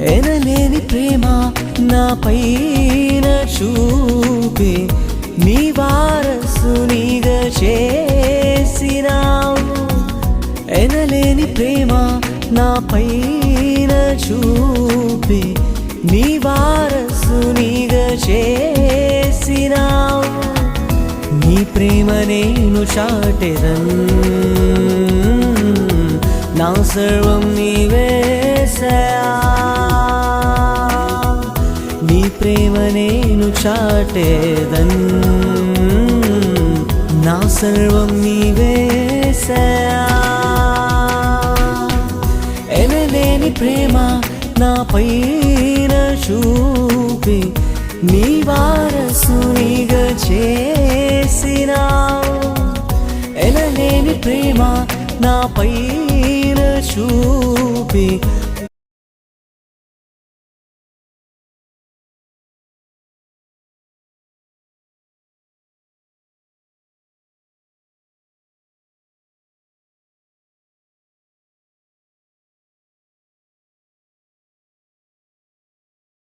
ఎనలేని ప్రేమ నా పైన చూపి నీ వారసునిగా చేసినావు. ఎనలేని ప్రేమ నా పైన చూపి నీ వారసునిగా చేసినావు. నీ ప్రేమ నేను చాటెదన్, నా సర్వం నీవేసయా. నీ ప్రేమ నేను చాటెదన్, నా సర్వం నీవేసయా. ఎనలేని ప్రేమ నా పైన చూపి నీ వారసునిగా చేసినావు. ఎనలేని ప్రేమ నా పైన చూపి